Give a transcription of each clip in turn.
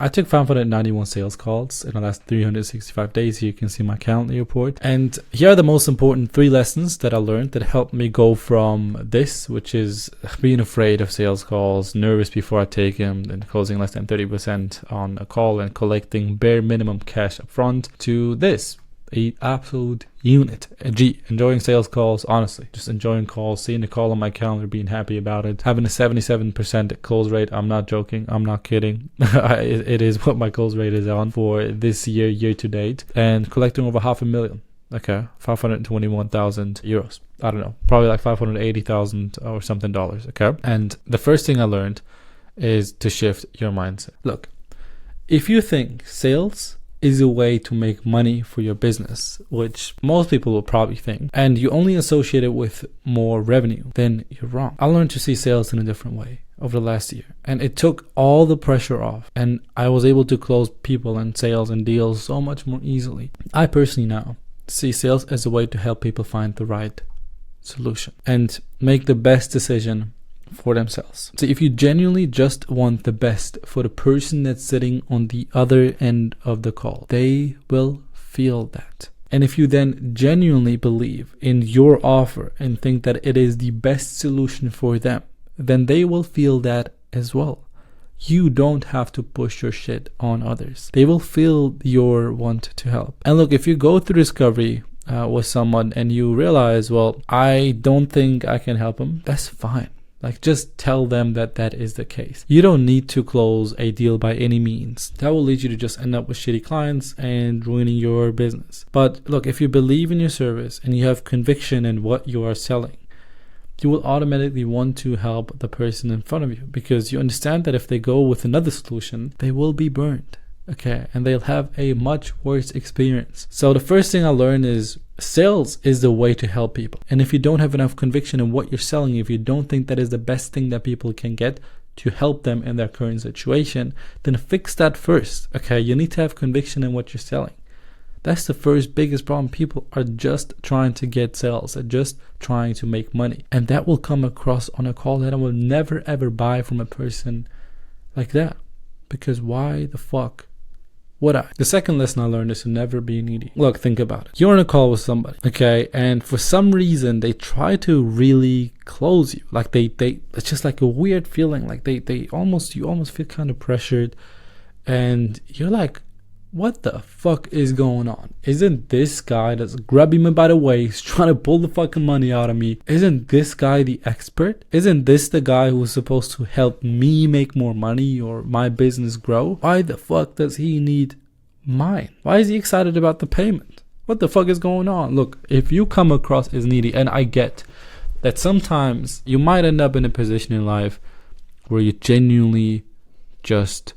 I took 591 sales calls in the last 365 days. Here you can see my calendar report. And here are the most important 3 lessons that I learned that helped me go from this, which is being afraid of sales calls, nervous before I take them, and closing less than 30% on a call and collecting bare minimum cash up front, to this. A absolute unit. Enjoying sales calls, honestly, just enjoying calls, seeing the call on my calendar, being happy about it, having a 77% close rate. I'm not joking, I'm not kidding. It is what my close rate is on for this year to date, and collecting over 500,000. Okay, 521,000 euros. I don't know, probably like 580,000 or something dollars. Okay, and the first thing I learned is to shift your mindset. Look, if you think sales is a way to make money for your business, which most people will probably think, and you only associate it with more revenue, then you're wrong. I learned to see sales in a different way over the last year, and it took all the pressure off, and I was able to close people and sales and deals so much more easily. I personally now see sales as a way to help people find the right solution and make the best decision for themselves. So if you genuinely just want the best for the person that's sitting on the other end of the call, they will feel that. And if you then genuinely believe in your offer and think that it is the best solution for them, then they will feel that as well. You don't have to push your shit on others. They will feel your want to help. And look, if you go through discovery with someone and you realize, well, I don't think I can help them, that's fine. Like, just tell them that that is the case. You don't need to close a deal by any means. That will lead you to just end up with shitty clients and ruining your business. But look, if you believe in your service and you have conviction in what you are selling, you will automatically want to help the person in front of you, because you understand that if they go with another solution, they will be burned. Okay, and they'll have a much worse experience. So the first thing I learned is sales is the way to help people. And if you don't have enough conviction in what you're selling, if you don't think that is the best thing that people can get to help them in their current situation, then fix that first. Okay, you need to have conviction in what you're selling. That's the first biggest problem. People are just trying to get sales, they're just trying to make money. And that will come across on a call that I will never ever buy from a person like that. Because why the fuck would I? The second lesson I learned is to never be needy. Look, think about it. You're on a call with somebody, okay, and for some reason they try to really close you. Like they it's just like a weird feeling. Like you almost feel kind of pressured, and you're like, what the fuck is going on? Isn't this guy that's grabbing me by the waist, trying to pull the fucking money out of me, isn't this guy the expert? Isn't this the guy who's supposed to help me make more money or my business grow? Why the fuck does he need mine? Why is he excited about the payment? What the fuck is going on? Look, if you come across as needy, and I get that sometimes you might end up in a position in life where you genuinely just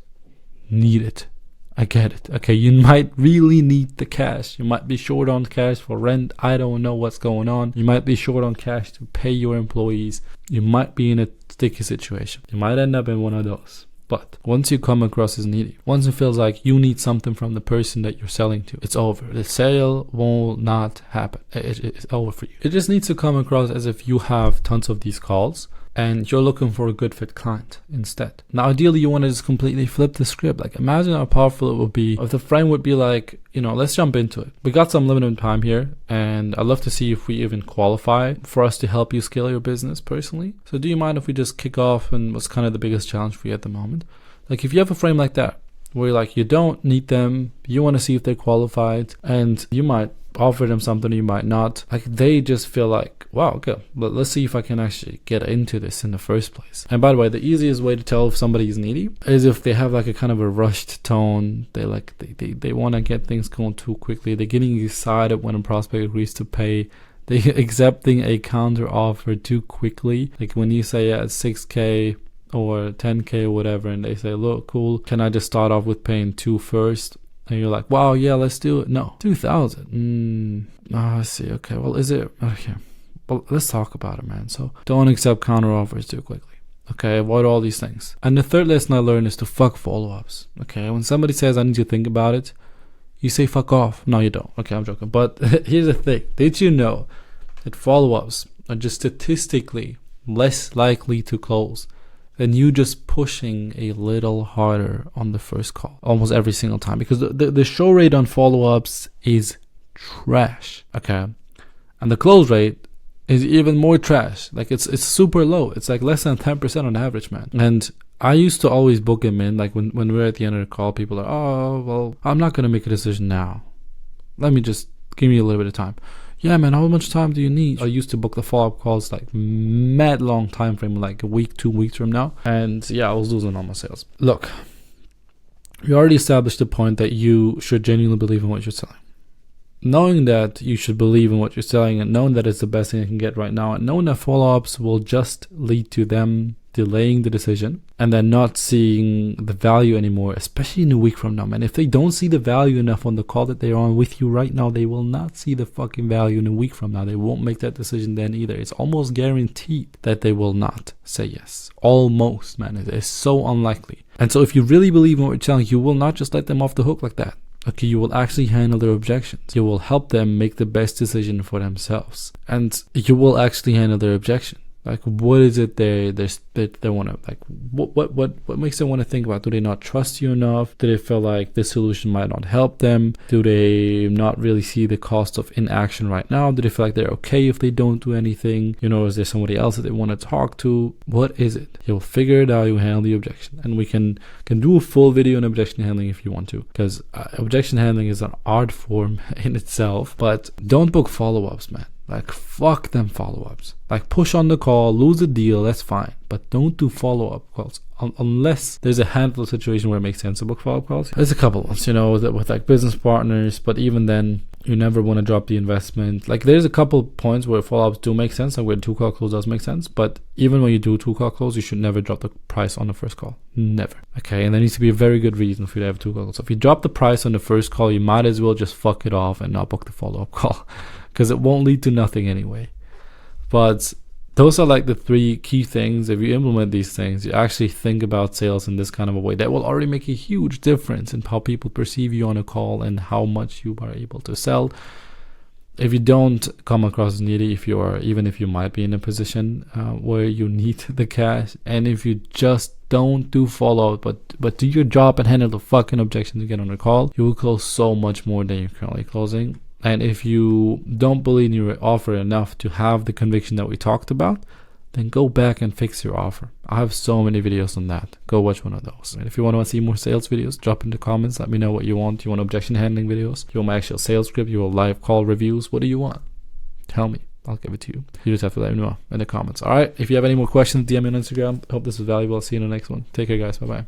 need it. I get it. Okay, you might really need the cash. You might be short on cash for rent. I don't know what's going on. You might be short on cash to pay your employees. You might be in a sticky situation. You might end up in one of those. But once you come across as needy, once it feels like you need something from the person that you're selling to, it's over. The sale will not happen. It's over for you. It just needs to come across as if you have tons of these calls and you're looking for a good fit client instead. Now, ideally, you want to just completely flip the script. Like, imagine how powerful it would be if the frame would be like, let's jump into it. We got some limited time here, and I'd love to see if we even qualify for us to help you scale your business personally. So do you mind if we just kick off and what's kind of the biggest challenge for you at the moment? Like, if you have a frame like that, where like you don't need them, you want to see if they're qualified, and you might offer them something, you might not. Like, they just feel like, wow, okay, but let's see if I can actually get into this in the first place. And by the way, the easiest way to tell if somebody is needy is if they have like a kind of a rushed tone. They want to get things going too quickly. They're getting excited when a prospect agrees to pay. They're accepting a counter offer too quickly. Like when you say it's 6K or 10K or whatever, and they say, look, cool, can I just start off with paying 2 first? And you're like, wow, yeah, let's do it. No, 2,000. I see. Okay, well, is it? Okay, well, let's talk about it, man. So don't accept counter offers too quickly. Okay, avoid all these things. And the third lesson I learned is to fuck follow-ups. Okay, when somebody says, I need you to think about it, you say, fuck off. No, you don't. Okay, I'm joking. But here's the thing. Did you know that follow-ups are just statistically less likely to close than you just pushing a little harder on the first call almost every single time, because the show rate on follow-ups is trash, okay? And the close rate is even more trash. Like it's super low. It's like less than 10% on average, man. And I used to always book him in, like when we're at the end of the call, people are, oh, well, I'm not going to make a decision now. Let me just give me a little bit of time. Yeah, man, how much time do you need? I used to book the follow-up calls like mad long time frame, like a week, 2 weeks from now. And yeah, I was losing all my sales. Look, we already established the point that you should genuinely believe in what you're selling. Knowing that you should believe in what you're selling and knowing that it's the best thing you can get right now, and knowing that follow-ups will just lead to them delaying the decision and then not seeing the value anymore, especially in a week from now, man. If they don't see the value enough on the call that they're on with you right now, they will not see the fucking value in a week from now. They won't make that decision then either. It's almost guaranteed that they will not say yes. Almost, man. It is so unlikely. And so if you really believe in what you're telling, you will not just let them off the hook like that. Okay, you will actually handle their objections. You will help them make the best decision for themselves. And you will actually handle their objection. Like, what is it they want to, like, what makes them want to think about? Do they not trust you enough? Do they feel like this solution might not help them? Do they not really see the cost of inaction right now? Do they feel like they're okay if they don't do anything? You know, is there somebody else that they want to talk to? What is it? You'll figure it out. You handle the objection, and we can do a full video on objection handling if you want to, because objection handling is an art form in itself. But don't book follow-ups, man. Like, fuck them follow-ups. Like, push on the call, lose a deal, that's fine. But don't do follow-up calls unless there's a handful of situations where it makes sense to book follow-up calls. There's a couple ones, you know, with like business partners, but even then, you never want to drop the investment. Like, there's a couple points where follow-ups do make sense, and where 2-call close does make sense. But even when you do 2-call close, you should never drop the price on the first call. Never. Okay, and there needs to be a very good reason for you to have 2-call calls. So if you drop the price on the first call, you might as well just fuck it off and not book the follow-up call, because it won't lead to nothing anyway. But those are like the 3 key things. If you implement these things, you actually think about sales in this kind of a way, that will already make a huge difference in how people perceive you on a call and how much you are able to sell. If you don't come across as needy, even if you might be in a position where you need the cash, and if you just don't do follow-up, but do your job and handle the fucking objections you get on the call, you will close so much more than you're currently closing. And if you don't believe in your offer enough to have the conviction that we talked about, then go back and fix your offer. I have so many videos on that. Go watch one of those. And if you want to see more sales videos, drop in the comments. Let me know what you want. You want objection handling videos? You want my actual sales script? You want live call reviews? What do you want? Tell me. I'll give it to you. You just have to let me know in the comments. All right. If you have any more questions, DM me on Instagram. I hope this was valuable. I'll see you in the next one. Take care, guys. Bye-bye.